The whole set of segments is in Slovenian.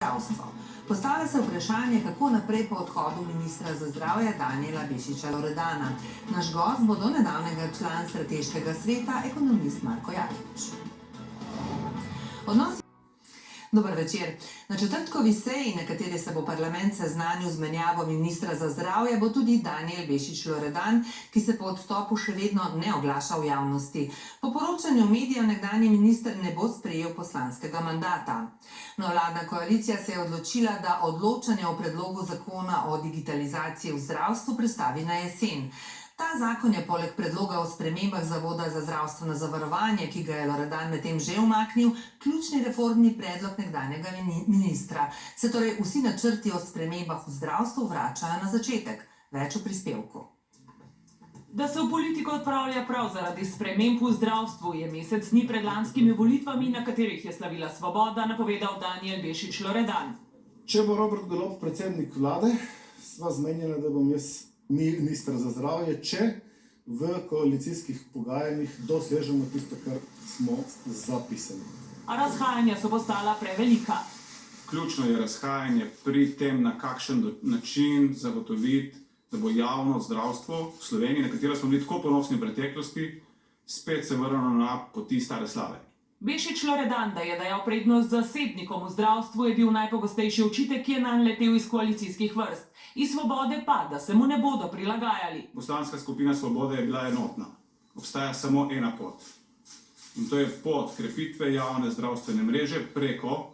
zdravstvo. Postavlja se vprašanje, kako naprej po odhodu ministra za zdravje Danijela Bešiča Loredana. Naš gost bo do nedavnega član strateškega sveta, ekonomist Marko Jaklič. Dober večer. Na četrtkovi seji, na kateri se bo parlament seznanil z menjavo ministra za zdravje, bo tudi Danijel Bešič Loredan, ki se po odstopu še vedno ne oglaša v javnosti. Po poročanju medijev nekdanji minister ne bo sprejel poslanskega mandata. Vladna koalicija se je odločila, da odločanje o predlogu zakona o digitalizaciji v zdravstvu prestavi na jesen. Ta zakon je poleg predloga o spremembah Zavoda za zdravstveno zavarovanje, ki ga je Loredan medtem že umaknil, ključni reformni predlog nekdanjega ministra. Se torej vsi načrti o spremembah v zdravstvu vračajo na začetek. Več v prispevku. Da se v politiko odpravlja prav zaradi sprememb v zdravstvu, je mesec dni pred lanskimi volitvami, na katerih je slavila Svoboda, napovedal Danijel Bešič Loredan. Če bo Robert Golob predsednik vlade, sva zmenjena, da bom jaz minister za zdravje, če v koalicijskih pogajanjih dosežemo tisto, kar smo zapisali. A razhajanja so postala prevelika. Ključno je razhajanje pri tem, na kakšen način zagotoviti, da bo javno zdravstvo v Sloveniji, na katero smo bili tako ponosni v preteklosti, spet se vrnilo na poti stare slave. Bešič Loredan, da je dajal prednost zasebnikom v zdravstvu, je bil najpogostejši očitek, ki je nanj letel iz koalicijskih vrst. Iz Svobode pa, da se mu ne bodo prilagajali. Poslanska skupina Svobode je bila enotna. Obstaja samo ena pot. In to je pot krepitve javne zdravstvene mreže preko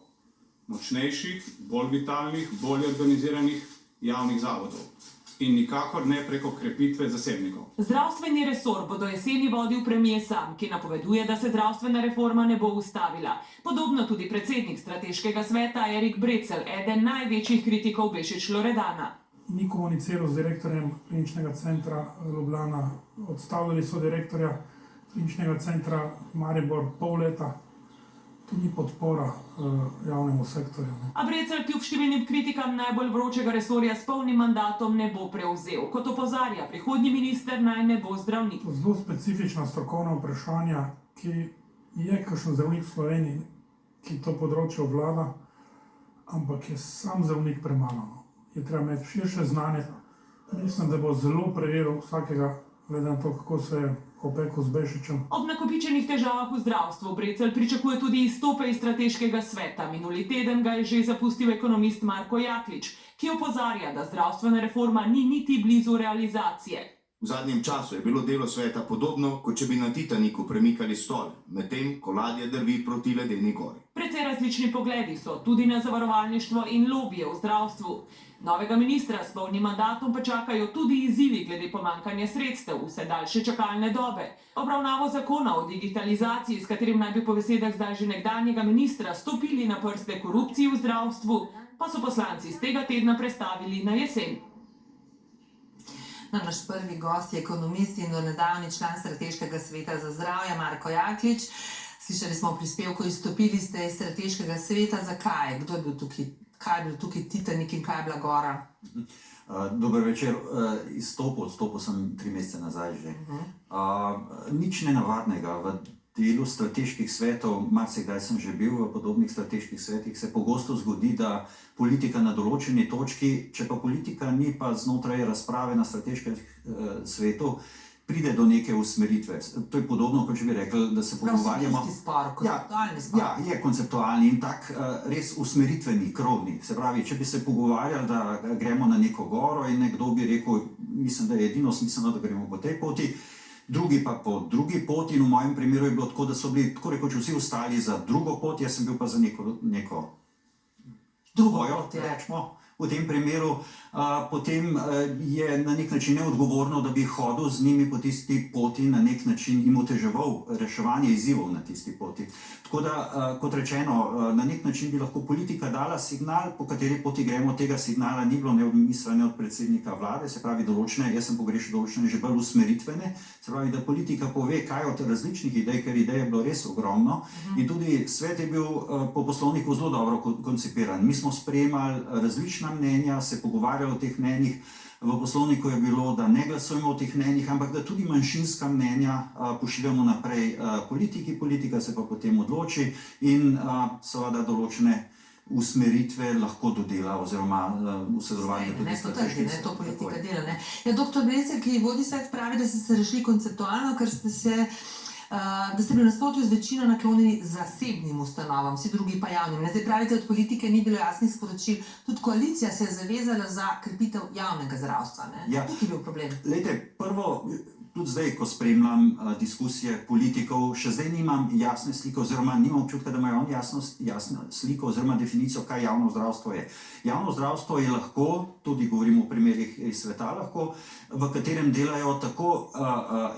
močnejših, bolj vitalnih, bolje organiziranih javnih zavodov. In nikakor ne preko krepitve zasebnikov. Zdravstveni resor bo do jeseni vodil premier sam, ki napoveduje, da se zdravstvena reforma ne bo ustavila. Podobno tudi predsednik strateškega sveta Erik Brecelj, eden največjih kritikov Bešič Loredana. Ni komuniciral z direktorjem kliničnega centra Ljubljana. Odstavljali so direktorja kliničnega centra Maribor pol leta. To ni podpora javnemu sektorju. A Brecelj kljub številnim kritikam najbolj vročega resorja s polnim mandatom ne bo prevzel. Kot opozarja, prihodnji minister naj ne bo zdravnik. Zelo specifična strokovna vprašanja, ki je kakšen zdravnik v Sloveniji, ki to področje obvlada, ampak je sam zdravnik premalo. Je treba imeti širše znanje. Mislim, da bo zelo preveril vsakega, glede na to, kako se je opekel z Bešičem. Ob nakopičenih težavah v zdravstvu Brecelj pričakuje tudi izstope iz strateškega sveta. Minuli teden ga je že zapustil ekonomist Marko Jaklič, ki opozarja, da zdravstvena reforma ni niti blizu realizacije. V zadnjem času je bilo delo sveta podobno, kot če bi na Titaniku premikali stol, medtem ko ladja drvi proti ledeni gori. Precej različni pogledi so tudi na zavarovalništvo in lobije v zdravstvu. Novega ministra s polnim mandatom pa čakajo tudi izzivi glede pomanjkanja sredstev, vse daljše čakalne dobe. Obravnavo zakona o digitalizaciji, s katerim naj bi po besedah zdaj že nekdanjega ministra stopili na prste korupciji v zdravstvu, pa so poslanci z tega tedna prestavili na jesen. Naš prvi gost je ekonomist in donedavni član strateškega sveta za zdravje Marko Jaklič. Slišali smo v prispevku, izstopili ste iz strateškega sveta. Zakaj? Kdo je bil tukaj? Kaj je bil tukaj Titanik in kaj je bila gora? Dober večer. Odstopil sem 3 mesece nazaj že. Nič nenavadnega v delu strateških svetov, marsikdaj sem že bil v podobnih strateških svetih, se pogosto zgodi, da politika na določeni točki, če pa politika ni pa znotraj razprave na strateškem svetu, pride do neke usmeritve. To je podobno, kot če bi rekel, da se pogovarjamo. Konceptualni spor. Ja, je konceptualni in tak res usmeritveni, krovni. Se pravi, če bi se pogovarjali, da gremo na neko goro in nekdo bi rekel, mislim, da je edino smiselno, da gremo po tej poti, drugi pa po drugi poti, in v mojem primeru je bilo tako, da so bili tako rekoč vsi ostali za drugo pot, jaz sem bil pa za neko drugo pot, rečemo. V tem primeru potem je na nek način neodgovorno, da bi hodil z njimi po tisti poti, na nek način jim oteževal reševanje izzivov na tisti poti. Tako da, kot rečeno, na nek način bi lahko politika dala signal, po kateri poti gremo. Tega signala ni bilo ne od ministra, ne od predsednika vlade, se pravi določene, jaz sem pogrešil določene že bolj usmeritvene, se pravi, da politika pove, kaj od različnih idej, ker idej je bilo res ogromno. In tudi svet je bil po poslovniku zelo dobro koncipiran. Mi smo sprejemali različna mnenja, se pogovarjali o teh mnenjih. V poslovniku je bilo, da ne glasujemo o teh mnenjih, ampak da tudi manjšinska mnenja pošiljamo naprej politiki, politika se pa potem odloči in seveda določene usmeritve lahko dodela oziroma v sodelovanju tudi Ne, s to trži, ne, to Tako politika je. dela. Ne. Ja, doktor Brecelj, ki vodi svet, pravi, da ste se rešili konceptualno, ker ste se da ste bili v nasprotju z večino naklonjeni zasebnim ustanovam, vsi drugi pa javnim. Ne, zdaj pravite, od politike ni bilo jasnih sporočil, tudi koalicija se je zavezala za krepitev javnega zdravstva. Ne? Ja. Tukaj je bil problem. Lejte, prvo, tudi zdaj, ko spremljam diskusije politikov, še zdaj nimam jasne slike, oziroma nimam občutka, da imajo oni jasno sliko oziroma definicijo, kaj javno zdravstvo je. Javno zdravstvo je lahko, tudi govorimo o primerih iz sveta lahko, v katerem delajo tako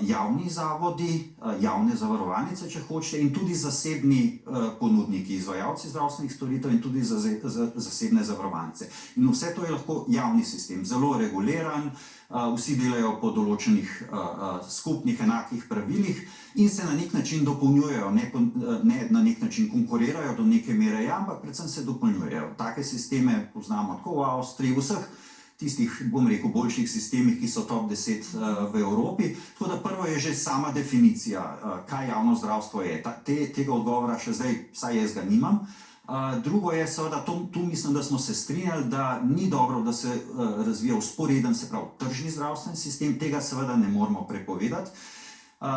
javni zavodi, javne zavarovalnice, če hočete, in tudi zasebni ponudniki, izvajalci zdravstvenih storitev in tudi zasebne zavarovalnice. In vse to je lahko javni sistem, zelo reguliran, vsi delajo po določenih skupnih, enakih pravilih in se na nek način dopolnjujejo, ne na nek način konkurirajo do neke mere, ja, ampak predvsem se dopolnjujejo. Take sisteme poznamo tako v Avstriji, v vseh tistih, bom rekel, boljših sistemih, ki so top 10 v Evropi. Tako da prvo je že sama definicija, kaj javno zdravstvo je. Tega odgovora še zdaj, vsaj jaz ga nimam. Drugo je seveda, tu mislim, da smo se strinjali, da ni dobro, da se razvija vzporeden, se pravi tržni zdravstveni sistem, tega seveda ne moramo prepovedati.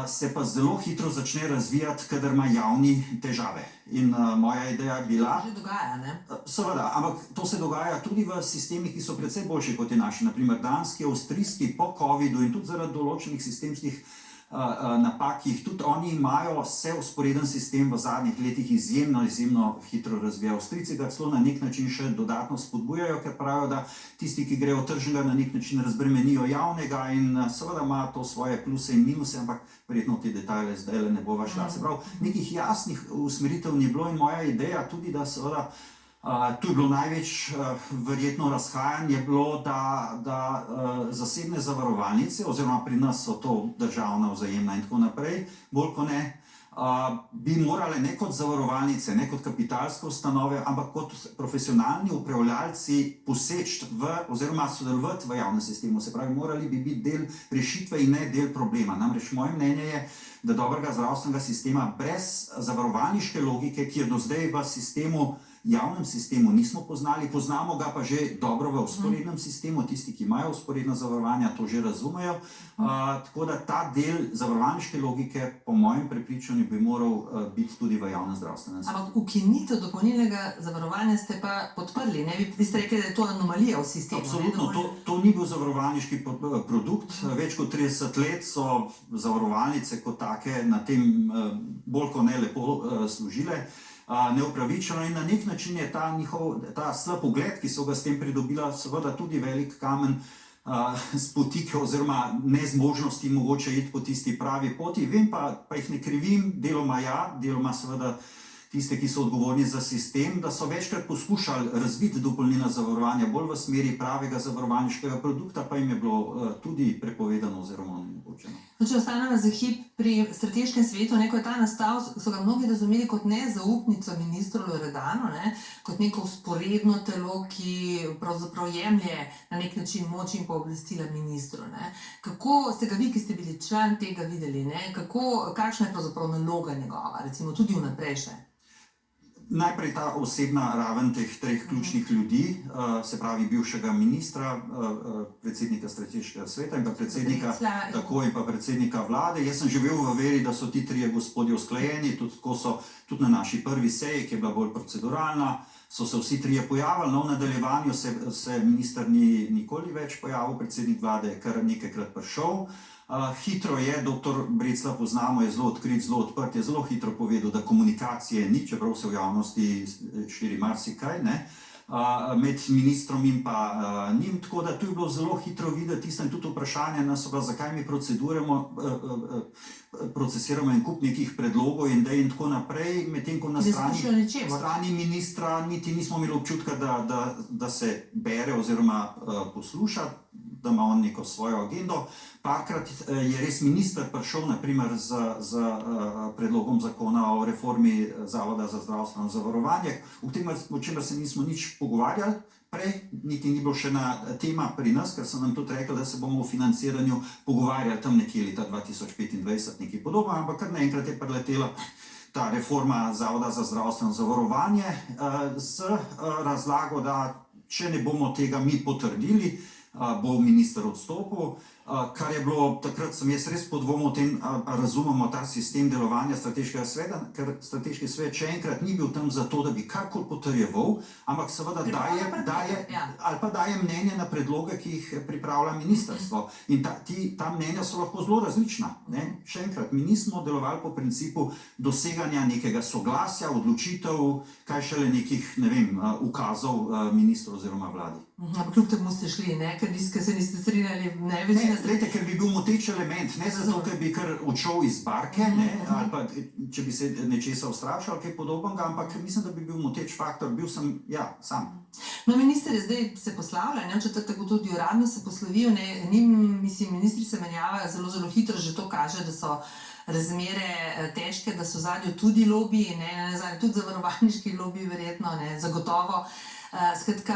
Se pa zelo hitro začne razvijati, kadar ima javni težave. In moja ideja je bila... To že dogaja, ne? Seveda, ampak to se dogaja tudi v sistemih, ki so precej boljši kot je naši, naprimer danski, avstrijski, po covidu in tudi zaradi določenih sistemskih napak, ki jih tudi oni imajo, se vzporeden sistem v zadnjih letih izjemno hitro razvija. Avstrijci ga celo na nek način še dodatno spodbujajo, ker pravijo, da tisti, ki grejo tržnega, na nek način razbremenijo javnega in seveda ima to svoje pluse in minuse, ampak verjetno te detajle zdaj ne bova šla. Se pravi, nekih jasnih usmeritev ni bilo in moja ideja tudi, da seveda tu je bilo največ verjetno razhajanje, je bilo, da zasebne zavarovalnice, oziroma pri nas so to državna, vzajemna in tako naprej, bolj kot ne, bi morale ne kot zavarovalnice, ne kot kapitalske ustanove, ampak kot profesionalni upravljalci poseči v, oziroma sodelovati v javnem sistemu. Se pravi, morali bi biti del rešitve in ne del problema. Namreč moje mnenje je, da dobrega zdravstvenega sistema brez zavarovalniške logike, ki je do zdaj v sistemu, javnem sistemu nismo poznali, poznamo ga pa že dobro v vzporednem sistemu, tisti, ki imajo vzporedna zavarovanja, to že razumejo. Tako da ta del zavarovalniške logike, po mojem prepričanju, bi moral biti tudi v javnem zdravstvenem sistemu. Ampak ukinitev dopolnilnega zavarovanja ste pa podprli, ne? Vi ste rekli, da je to anomalija v sistemu. Absolutno, to ni bil zavarovalniški produkt. Več kot 30 let so zavarovalnice kot take na tem bolj kot ne lepo služile, neupravičeno, in na nek način je ta slab ugled, ki so ga s tem pridobila, seveda tudi velik kamen spotike oziroma nezmožnosti mogoče iti po tisti pravi poti. Vem pa jih ne krivim, deloma ja, deloma seveda tiste, ki so odgovorni za sistem, da so večkrat poskušali razviti dopolnilna zavarovanja bolj v smeri pravega zavarovalniškega produkta, pa jim je bilo tudi prepovedano oziroma onemogočeno. Če ostanemo za hip pri strateškem svetu, ko je ta nastal, so ga mnogi razumeli kot nezaupnico ministru Loredanu, kot neko vzporedno telo, ki pravzaprav jemlje na nek način moč in pooblastila ministru. Kako ste ga vi, ki ste bili član tega, videli? Kakšna je pravzaprav naloga njegova, recimo tudi vnaprej še? Najprej ta osebna raven teh treh ključnih ljudi, se pravi bivšega ministra, predsednika strateškega sveta in pa predsednika, tako in pa predsednika vlade. Jaz sem živel v veri, da so ti trije gospodje usklajeni, tudi na naši prvi seji, ki je bila bolj proceduralna, so se vsi trije pojavili, no v nadaljevanju se minister ni nikoli več pojavil, predsednik vlade je kar nekajkrat prišel. Hitro je, doktor Brecelja poznamo, je zelo odkrit, zelo odprt, je zelo hitro povedal, da komunikacije ni, čeprav se v javnosti širi marsikaj, med ministrom in pa njim, tako da tu je bilo zelo hitro videti tisto in tudi vprašanje nas, zakaj mi procesiramo en kup nekih predlogov in in tako naprej, medtem ko na strani ministra niti nismo imeli občutka, da se bere oziroma posluša, da ima on neko svojo agendo. Parkrat je res minister prišel, naprimer, z predlogom zakona o reformi Zavoda za zdravstveno zavarovanje, o čemer se nismo nič pogovarjali prej, niti ni bilo še ena tema pri nas, ker so nam tudi rekli, da se bomo o financiranju pogovarjali tam nekje leta 2025, nekaj podobno, ampak kar naenkrat je priletela ta reforma Zavoda za zdravstveno zavarovanje z razlago, da če ne bomo tega mi potrdili, bo minister odstopil. Kar je bilo, takrat sem jaz res podvomil o tem, razumemo ta sistem delovanja strateškega sveta, ker strateški svet še enkrat ni bil tam zato, da bi karkoli potrjeval, ampak seveda daje mnenje na predloge, ki jih pripravlja ministrstvo. In ta mnenja so lahko zelo različna. Ne? Še enkrat, mi nismo delovali po principu doseganja nekega soglasja, odločitev, kaj šele nekih, ne vem, ukazov ministrov oziroma vladi. Ampak kljub temu ste šli, ne? Ker se niste strinjali, ne, večina Glejte, ker bi bil moteč element, ne zato, ker bi kar odšel iz barke, ne, ali pa če bi se nečesa ustrašil, kaj podobnega, ampak mislim, da bi bil moteč faktor, bil sem, ja, sam. No, minister je zdaj se poslavlja, ne, v četrtek tudi uradno se poslovil, ne, ministri se menjavajo zelo hitro, že to kaže, da so razmere težke, da so zadnjo tudi lobiji, ne, tudi zavarovalniški lobiji verjetno, ne, zagotovo. Skratka,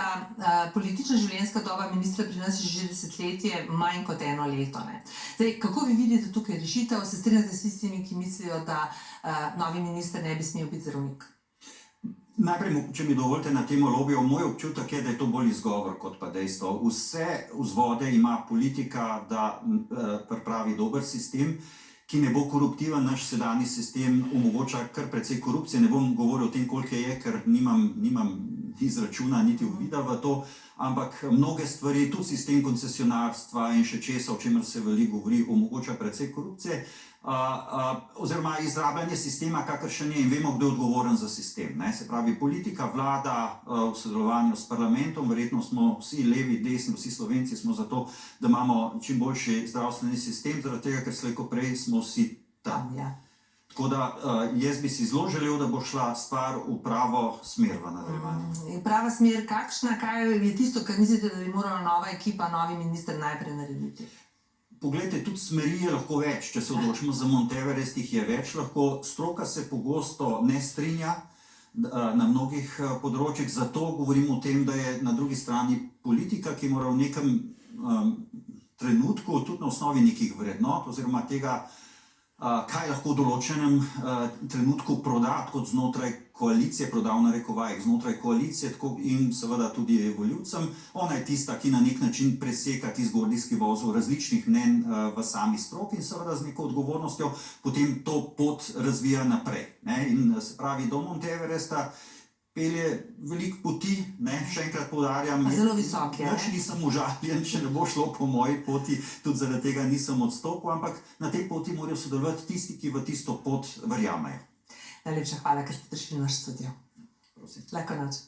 politična življenjska doba ministra pri nas je že desetletje, manj kot 1 leto. Ne. Zdaj, kako vi vidite tukaj rešitev? Se strinjate s tistimi, ki mislijo, da novi minister ne bi smel biti zdravnik? Najprej, če mi dovolite na temo lobijev, moj občutek je, da je to bolj izgovor kot pa dejstvo. Vse vzvode ima politika, da pripravi dober sistem, ki ne bo koruptiven. Naš sedanji sistem omogoča kar precej korupcije. Ne bom govoril o tem, koliko je, ker nimam izračuna niti uvida v to, ampak mnoge stvari, tudi sistem koncesionarstva in še česa, o čemer se veliko govori, omogoča precej korupcije, oziroma izrabljanje sistema, kakršen je, in vemo, kdo je odgovoren za sistem. Ne? Se pravi, politika, vlada v sodelovanju s parlamentom, verjetno smo vsi levi, desni, vsi Slovenci smo za to, da imamo čim boljši zdravstveni sistem, zaradi tega, ker slej ko prej smo vsi tam. Ja. Tako da jaz bi si zelo želel, da bo šla stvar v pravo smer v nadaljevanju. Prava smer kakšna? Kaj je tisto, kar mislite, da bi morala nova ekipa, novi minister najprej narediti? Poglejte, tudi smeri je lahko več. Če se odločimo za Monteverest, jih je več lahko. Stroka se pogosto ne strinja na mnogih področjih, zato govorim o tem, da je na drugi strani politika, ki mora v nekem trenutku, tudi na osnovi nekih vrednot oziroma tega, kaj lahko v določenem trenutku proda, kot znotraj koalicije, prodal na rekovajih, znotraj koalicije in seveda tudi voljivcem. Ona je tista, ki na nek način preseka tisti gordijski vozel različnih mnenj v sami stroki in seveda z neko odgovornostjo potem to pot razvija naprej. Ne? In se pravi, do Monteveresta pelje veliko poti, ne, še enkrat poudarjam, zelo visok je. Nič nisem užaljen, če ne bo šlo po moji poti, tudi zaradi tega nisem odstopil, ampak na tej poti morajo sodelovati tisti, ki v tisto pot verjamejo. Najlepša hvala, ker ste prišli v naš studio. Prosim. Lahko noč.